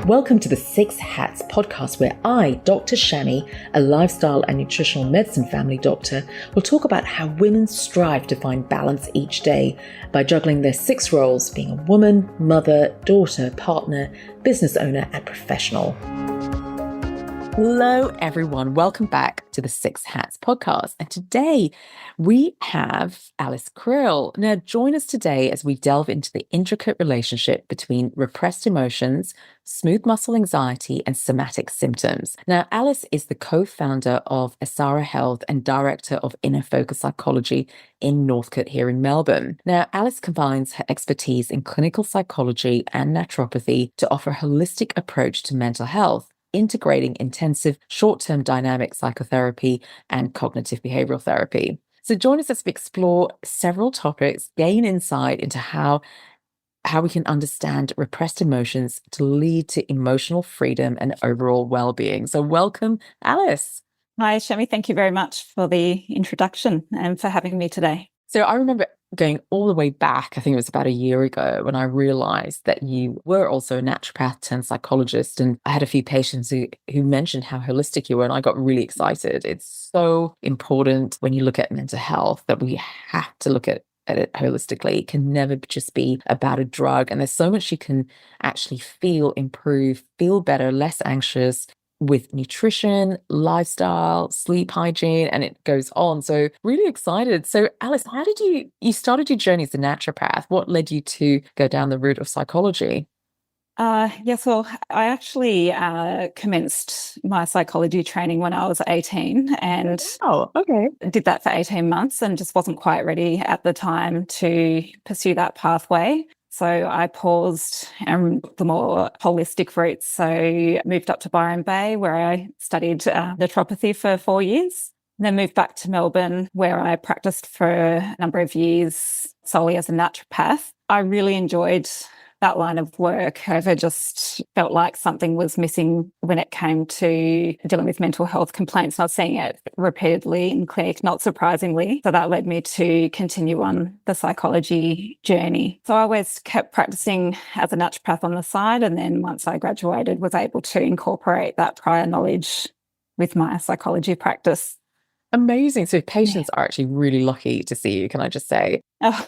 Welcome to the Six Hats podcast, where I, Dr. Shami, a lifestyle and nutritional medicine family doctor, will talk about how women strive to find balance each day by juggling their six roles, being a woman, mother, daughter, partner, business owner, and professional. Hello, everyone. Welcome back to the Six Hats podcast. And today we have Alice Creole. Now, join us today as we delve into the intricate relationship between repressed emotions, smooth muscle anxiety, and somatic symptoms. Now, Alice is the co-founder of Aēsara Health and director of Inner Focus Psychology in Northcote here in Melbourne. Now, Alice combines her expertise in clinical psychology and naturopathy to offer a holistic approach to mental health, integrating intensive short-term dynamic psychotherapy and cognitive behavioral therapy. So join us as we explore several topics, gain insight into how we can understand repressed emotions to lead to emotional freedom and overall well-being. So welcome, Alice. Hi, Shami. Thank you very much for the introduction and for having me today. So I remember going all the way back, I think it was about a year ago, when I realized that you were also a naturopath and psychologist. And I had a few patients who mentioned how holistic you were, and I got really excited. It's so important when you look at mental health that we have to look at it holistically. It can never just be about a drug. And there's so much you can actually feel, improve, feel better, less anxious, with nutrition, lifestyle, sleep hygiene, and it goes on. So really excited. So Alice, how did you started your journey as a naturopath? What led you to go down the route of psychology? Well, I actually commenced my psychology training when I was 18 and did that for 18 months and just wasn't quite ready at the time to pursue that pathway. So I paused and the more holistic route. So moved up to Byron Bay, where I studied naturopathy for 4 years. Then moved back to Melbourne, where I practiced for a number of years solely as a naturopath. I really enjoyed that line of work. However, just felt like something was missing when it came to dealing with mental health complaints. I was seeing it repeatedly in clinic, not surprisingly. So that led me to continue on the psychology journey. So I always kept practicing as a naturopath on the side. And then once I graduated, was able to incorporate that prior knowledge with my psychology practice. Amazing. So patients are actually really lucky to see you, can I just say? Oh.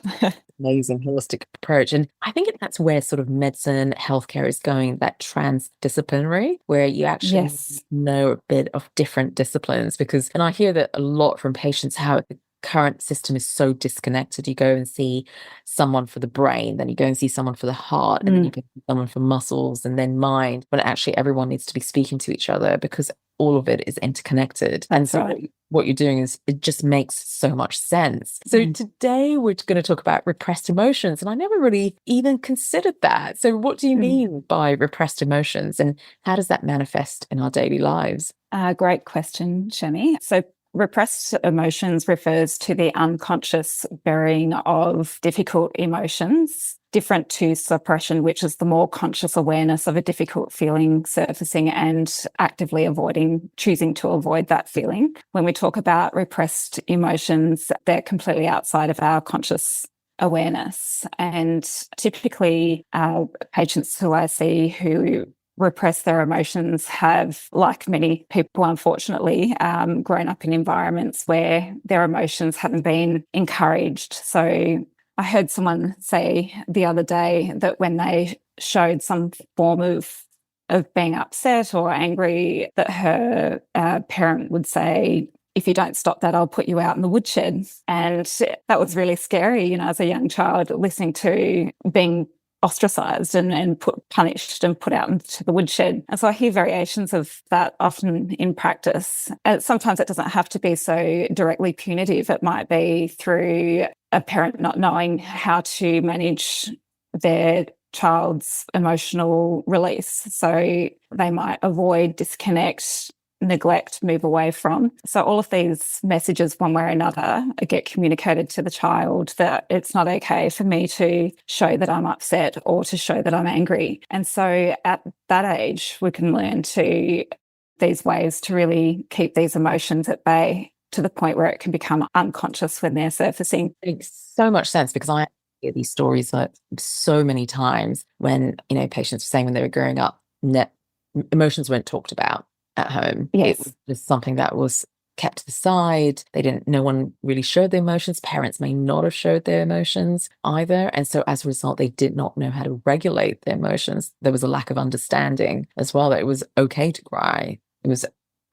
Amazing holistic approach. And I think that's where sort of medicine, healthcare is going, that transdisciplinary, where you actually know a bit of different disciplines. And I hear that a lot from patients, how the current system is so disconnected. You go and see someone for the brain, then you go and see someone for the heart, and then you go see someone for muscles and then mind, when actually everyone needs to be speaking to each other because all of it is interconnected. And so what you're doing is, it just makes so much sense. So today we're going to talk about repressed emotions, and I never really even considered that. So what do you mean by repressed emotions, and how does that manifest in our daily lives? Great question, Shami. So repressed emotions refers to the unconscious burying of difficult emotions, different to suppression, which is the more conscious awareness of a difficult feeling surfacing and actively choosing to avoid that feeling. When we talk about repressed emotions, they're completely outside of our conscious awareness. And typically, patients who I see who repress their emotions have, like many people, unfortunately, grown up in environments where their emotions haven't been encouraged. So I heard someone say the other day that when they showed some form of being upset or angry, that her parent would say, "If you don't stop that, I'll put you out in the woodshed." And that was really scary, as a young child, listening to being ostracized and punished and put out into the woodshed. And so I hear variations of that often in practice. And sometimes it doesn't have to be so directly punitive. It might be through a parent not knowing how to manage their child's emotional release. So they might avoid, disconnect, neglect, move away from. So all of these messages, one way or another, get communicated to the child that it's not okay for me to show that I'm upset or to show that I'm angry. And so at that age, we can learn these ways to really keep these emotions at bay to the point where it can become unconscious when they're surfacing. It makes so much sense, because I hear these stories like so many times when, patients were saying when they were growing up, ne- emotions weren't talked about at home. It Yes. was just something that was kept to the side. No one really showed their emotions. Parents may not have showed their emotions either. And so as a result, they did not know how to regulate their emotions. There was a lack of understanding as well, that it was okay to cry. It was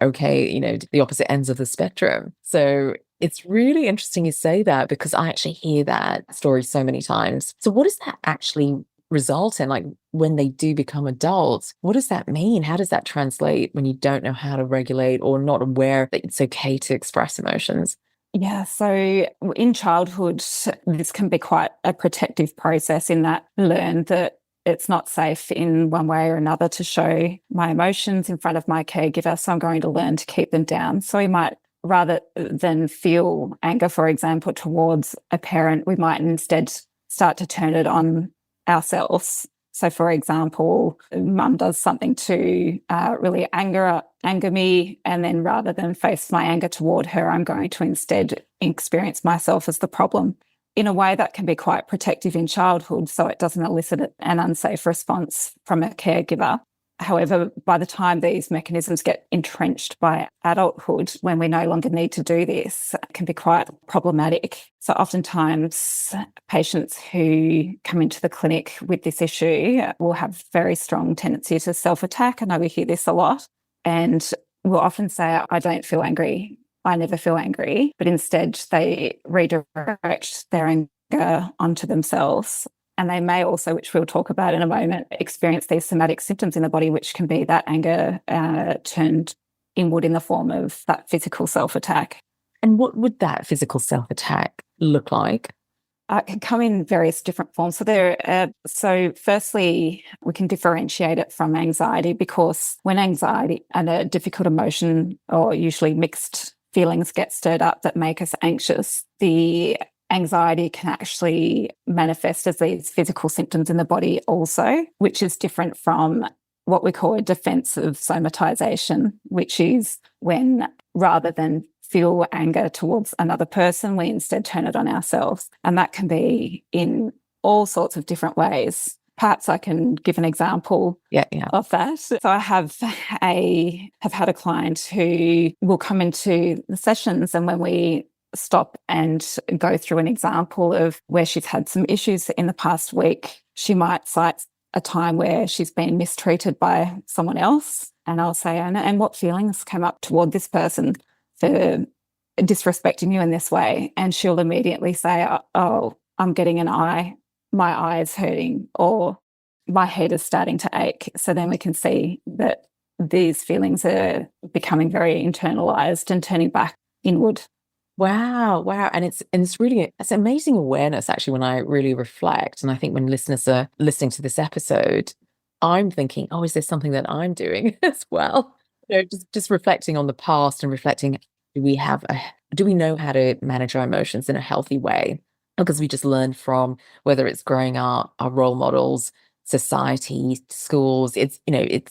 okay, the opposite ends of the spectrum. So it's really interesting you say that, because I actually hear that story so many times. So what does that actually result in, like when they do become adults? What does that mean? How does that translate when you don't know how to regulate or not aware that it's okay to express emotions? Yeah, so in childhood, this can be quite a protective process, in that I learn that it's not safe in one way or another to show my emotions in front of my caregiver, so I'm going to learn to keep them down. So we might, rather than feel anger, for example, towards a parent, we might instead start to turn it on ourselves. So, for example, mum does something to really anger me, and then rather than face my anger toward her, I'm going to instead experience myself as the problem. In a way, that can be quite protective in childhood, so it doesn't elicit an unsafe response from a caregiver. However, by the time these mechanisms get entrenched by adulthood, when we no longer need to do this, it can be quite problematic. So oftentimes patients who come into the clinic with this issue will have very strong tendency to self-attack. I know we hear this a lot. And will often say, I don't feel angry. I never feel angry. But instead they redirect their anger onto themselves. And they may also, which we'll talk about in a moment, experience these somatic symptoms in the body, which can be that anger turned inward in the form of that physical self-attack. And what would that physical self-attack look like? It can come in various different forms. So firstly, we can differentiate it from anxiety, because when anxiety and a difficult emotion, or usually mixed feelings, get stirred up that make us anxious, the anxiety can actually manifest as these physical symptoms in the body also, which is different from what we call a defensive somatization, which is when, rather than feel anger towards another person, we instead turn it on ourselves. And that can be in all sorts of different ways. Perhaps I can give an example of that. So I have had a client who will come into the sessions, and when we stop and go through an example of where she's had some issues in the past week, she might cite a time where she's been mistreated by someone else. And I'll say, and what feelings came up toward this person for disrespecting you in this way? And she'll immediately say, oh, I'm getting an eye, my eye is hurting, or my head is starting to ache. So then we can see that these feelings are becoming very internalized and turning back inward. Wow. And it's amazing awareness, actually, when I really reflect. And I think when listeners are listening to this episode, I'm thinking, oh, is there something that I'm doing as well? Just reflecting on the past and reflecting, do we know how to manage our emotions in a healthy way? Because we just learn from, whether it's growing up, our role models, society, schools. It's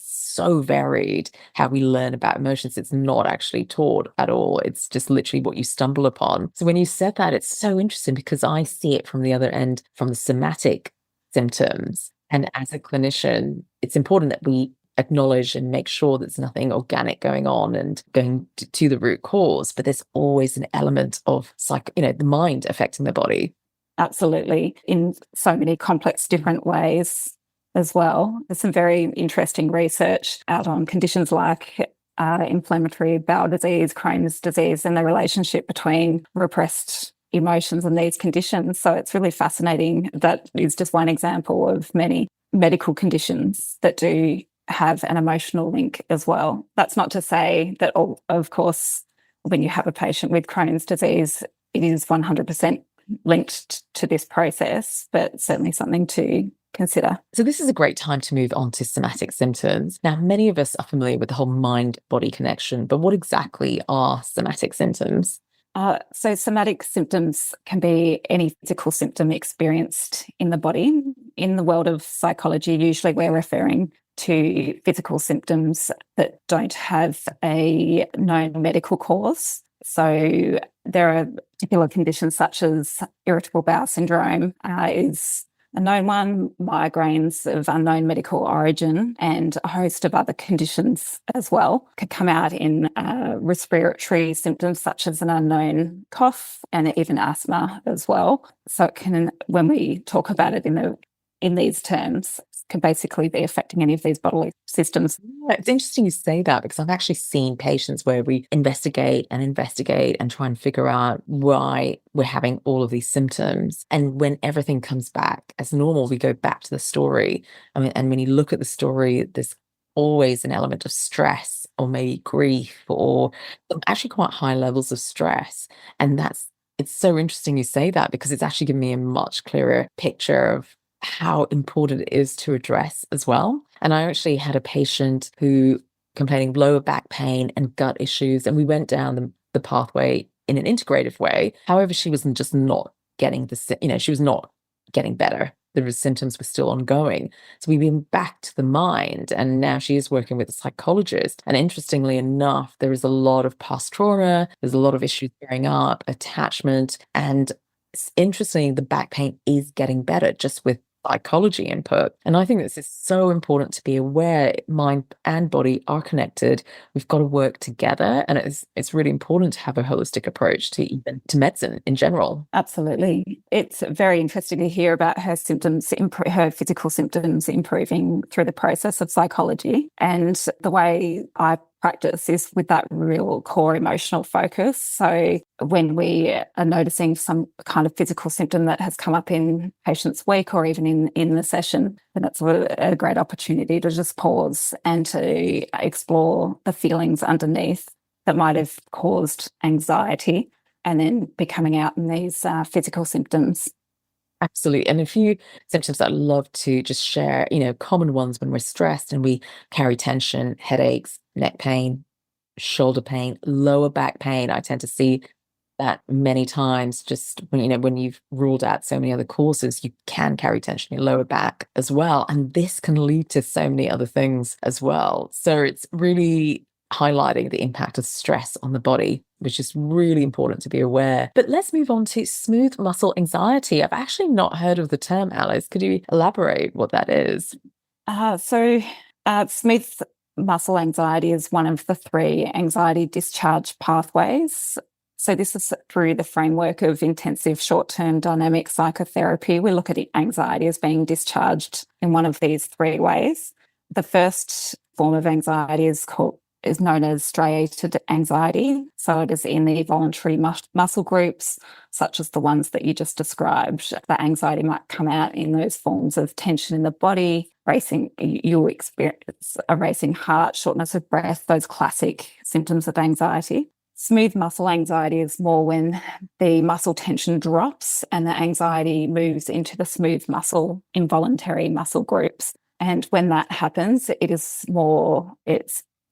so varied how we learn about emotions. It's not actually taught at all. It's just literally what you stumble upon. So when you said that, it's so interesting, because I see it from the other end, from the somatic symptoms. And as a clinician, it's important that we acknowledge and make sure there's nothing organic going on and going to the root cause. But there's always an element of the mind affecting the body. Absolutely, in so many complex different ways as well. There's some very interesting research out on conditions like inflammatory bowel disease, Crohn's disease, and the relationship between repressed emotions and these conditions. So it's really fascinating. That is just one example of many medical conditions that do have an emotional link as well. That's not to say that, of course, when you have a patient with Crohn's disease, it is 100% linked to this process, but certainly something to consider. So this is a great time to move on to somatic symptoms. Now, many of us are familiar with the whole mind-body connection, but what exactly are somatic symptoms? So somatic symptoms can be any physical symptom experienced in the body. In the world of psychology, usually we're referring to physical symptoms that don't have a known medical cause. So there are particular conditions such as irritable bowel syndrome is a known one, migraines of unknown medical origin, and a host of other conditions as well can come out in respiratory symptoms such as an unknown cough and even asthma as well. So it can, when we talk about it in these terms, can basically be affecting any of these bodily systems. Yeah, it's interesting you say that, because I've actually seen patients where we investigate and try and figure out why we're having all of these symptoms. And when everything comes back as normal, we go back to the story. I mean, and when you look at the story, there's always an element of stress or maybe grief or actually quite high levels of stress. And it's so interesting you say that, because it's actually given me a much clearer picture of how important it is to address as well. And I actually had a patient who complaining of lower back pain and gut issues, and we went down the pathway in an integrative way. However, she was just not getting she was not getting better. The symptoms were still ongoing. So we went back to the mind, and now she is working with a psychologist. And interestingly enough, there is a lot of past trauma. There's a lot of issues going up, attachment, and it's interesting, the back pain is getting better just with psychology input. And I think this is so important to be aware mind and body are connected. We've got to work together. And it's really important to have a holistic approach to medicine in general. Absolutely. It's very interesting to hear about her symptoms, her physical symptoms improving through the process of psychology. And the way I practice is with that real core emotional focus. So when we are noticing some kind of physical symptom that has come up in patient's week or even in the session, then it's a great opportunity to just pause and to explore the feelings underneath that might have caused anxiety and then be coming out in these physical symptoms. Absolutely. And a few symptoms I'd love to just share, common ones when we're stressed and we carry tension: headaches, neck pain, shoulder pain, lower back pain. I tend to see that many times, just when you've ruled out so many other causes, you can carry tension in your lower back as well. And this can lead to so many other things as well. So it's really highlighting the impact of stress on the body, which is really important to be aware. But let's move on to smooth muscle anxiety. I've actually not heard of the term, Alice. Could you elaborate what that is? Smooth muscle anxiety is one of the 3 anxiety discharge pathways. So this is through the framework of intensive short-term dynamic psychotherapy. We look at anxiety as being discharged in one of these 3 ways. The first form of anxiety is known as striated anxiety. So it is in the voluntary muscle groups, such as the ones that you just described. The anxiety might come out in those forms of tension in the body, you'll experience a racing heart, shortness of breath, those classic symptoms of anxiety. Smooth muscle anxiety is more when the muscle tension drops and the anxiety moves into the smooth muscle, involuntary muscle groups. And when that happens, it's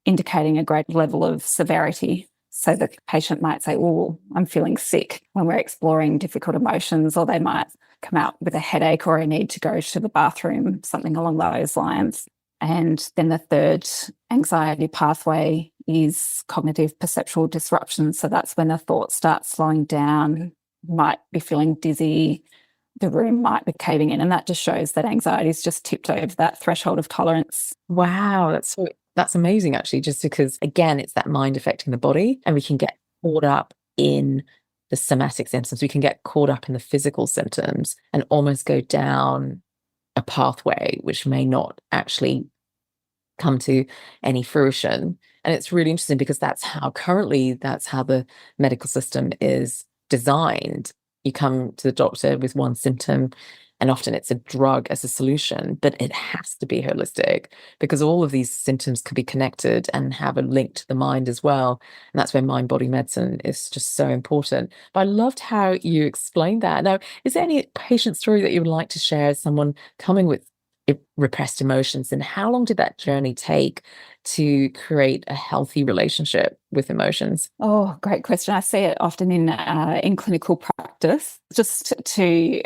indicating a great level of severity. So the patient might say, "Oh, I'm feeling sick," when we're exploring difficult emotions, or they might come out with a headache or a need to go to the bathroom, something along those lines. And then the third anxiety pathway is cognitive perceptual disruption. So that's when the thoughts start slowing down, might be feeling dizzy, the room might be caving in. And that just shows that anxiety is just tipped over that threshold of tolerance. Wow, that's amazing, actually, just because, again, it's that mind affecting the body, and we can get caught up in the somatic symptoms. We can get caught up in the physical symptoms and almost go down a pathway which may not actually come to any fruition. And it's really interesting, because that's how the medical system is designed. You come to the doctor with one symptom, and often it's a drug as a solution, but it has to be holistic, because all of these symptoms could be connected and have a link to the mind as well. And that's where mind-body medicine is just so important. But I loved how you explained that. Now, is there any patient story that you would like to share as someone coming with repressed emotions, and how long did that journey take to create a healthy relationship with emotions? Oh, great question. I see it often in clinical practice. Just to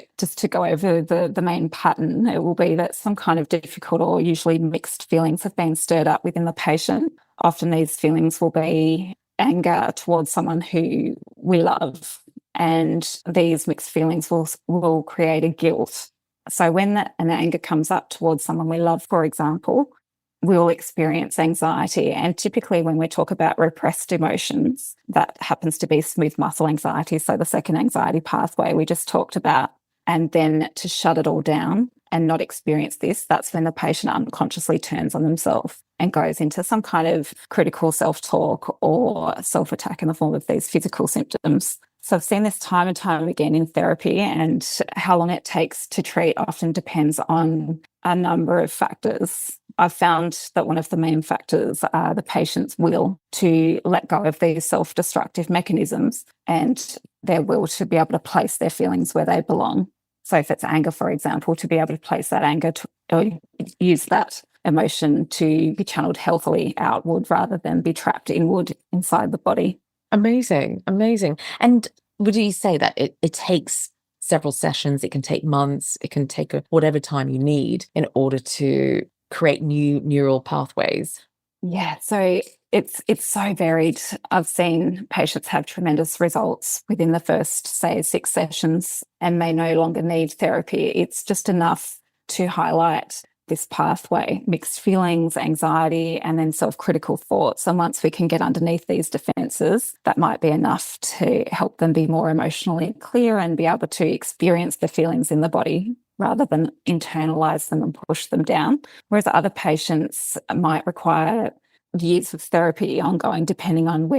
go over the main pattern, it will be that some kind of difficult or usually mixed feelings have been stirred up within the patient. Often these feelings will be anger towards someone who we love, and these mixed feelings will create a guilt So when an anger comes up towards someone we love, for example, we'll experience anxiety. And typically when we talk about repressed emotions, that happens to be smooth muscle anxiety. So the second anxiety pathway we just talked about. And then to shut it all down and not experience this, that's when the patient unconsciously turns on themselves and goes into some kind of critical self-talk or self-attack in the form of these physical symptoms. So I've seen this time and time again in therapy, and how long it takes to treat often depends on a number of factors. I've found that one of the main factors are the patient's will to let go of these self-destructive mechanisms and their will to be able to place their feelings where they belong. So if it's anger, for example, to be able to place that anger or use that emotion to be channeled healthily outward rather than be trapped inward inside the body. Amazing. Amazing. And would you say that it takes several sessions? It can take months. It can take whatever time you need in order to create new neural pathways? Yeah, so it's so varied. I've seen patients have tremendous results within the first, say, 6 sessions and may no longer need therapy. It's just enough to highlight this pathway, mixed feelings, anxiety, and then self-critical thoughts. And once we can get underneath these defenses, that might be enough to help them be more emotionally clear and be able to experience the feelings in the body rather than internalize them and push them down. Whereas other patients might require years of therapy ongoing, depending on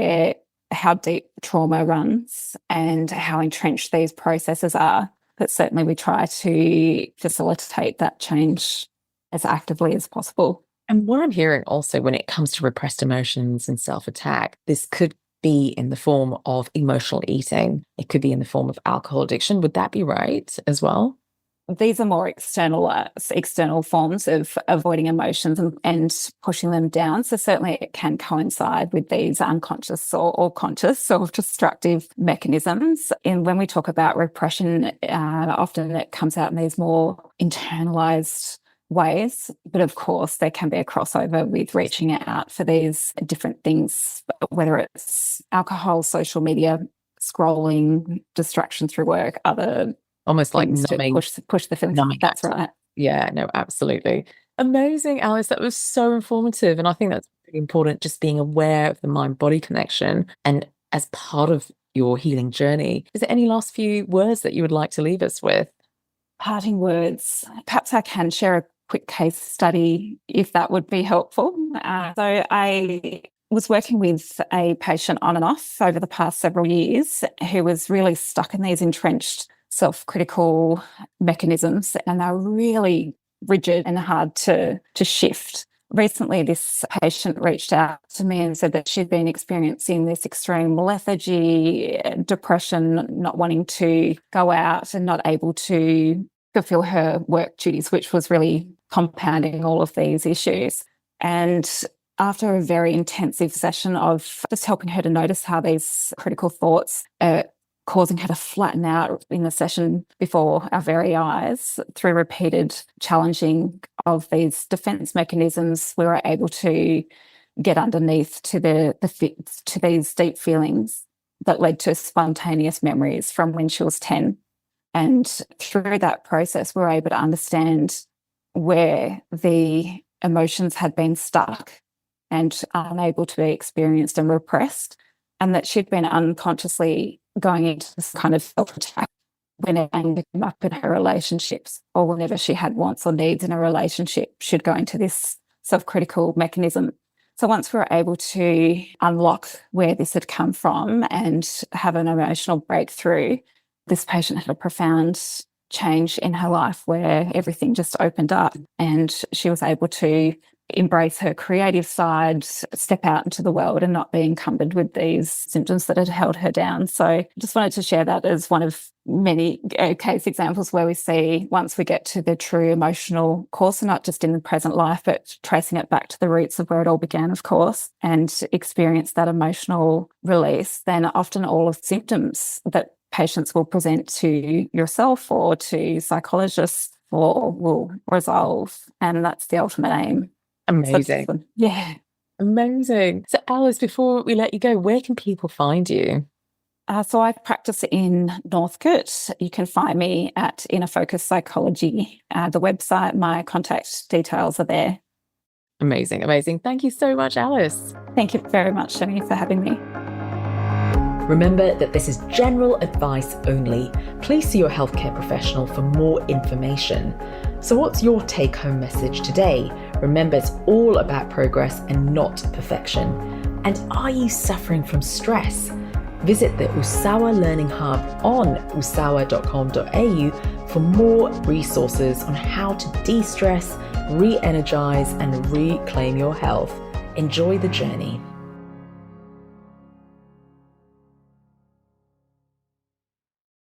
how deep trauma runs and how entrenched these processes are. But certainly we try to facilitate that change as actively as possible. And what I'm hearing also when it comes to repressed emotions and self-attack, this could be in the form of emotional eating. It could be in the form of alcohol addiction. Would that be right as well? These are more external forms of avoiding emotions and pushing them down. So certainly it can coincide with these unconscious or conscious self-destructive mechanisms. And when we talk about repression, often it comes out in these more internalized ways. But of course, there can be a crossover with reaching out for these different things, whether it's alcohol, social media, scrolling, distraction through work, other Almost like things to numbing, push the feelings. numbing That's activity. right. Yeah, no, absolutely. Amazing, Alice. That was so informative. And I think that's really important, just being aware of the mind-body connection. And as part of your healing journey, is there any last few words that you would like to leave us with? Parting words. Perhaps I can share a quick case study if that would be helpful. So I was working with a patient on and off over the past several years who was really stuck in these entrenched self-critical mechanisms, and they're really rigid and hard to shift. Recently, this patient reached out to me and said that she'd been experiencing this extreme lethargy, depression, not wanting to go out and not able to fulfill her work duties, which was really compounding all of these issues. And after a very intensive session of just helping her to notice how these critical thoughts are causing her to flatten out in the session before our very eyes through repeated challenging of these defense mechanisms, we were able to get underneath to to these deep feelings that led to spontaneous memories from when she was 10. And through that process, we were able to understand where the emotions had been stuck and unable to be experienced and repressed, and that she'd been unconsciously going into this kind of self-attack whenever anger came up in her relationships, or whenever she had wants or needs in a relationship, she'd go into this self-critical mechanism. So once we were able to unlock where this had come from and have an emotional breakthrough, this patient had a profound change in her life where everything just opened up and she was able to embrace her creative side, step out into the world and not be encumbered with these symptoms that had held her down. So I just wanted to share that as one of many case examples where we see once we get to the true emotional course, and not just in the present life, but tracing it back to the roots of where it all began, of course, and experience that emotional release, then often all of the symptoms that patients will present to yourself or to psychologists or will resolve. And that's the ultimate aim. Amazing. So, yeah. Amazing. So, Alice, before we let you go, where can people find you? So I practice in Northcote. You can find me at Inner Focus Psychology. The website, my contact details are there. Amazing, amazing. Thank you so much, Alice. Thank you very much, Shemi, for having me. Remember that this is general advice only. Please see your healthcare professional for more information. So what's your take-home message today? Remember, it's all about progress and not perfection. And are you suffering from stress? Visit the Usawa Learning Hub on usawa.com.au for more resources on how to de-stress, re-energize, and reclaim your health. Enjoy the journey.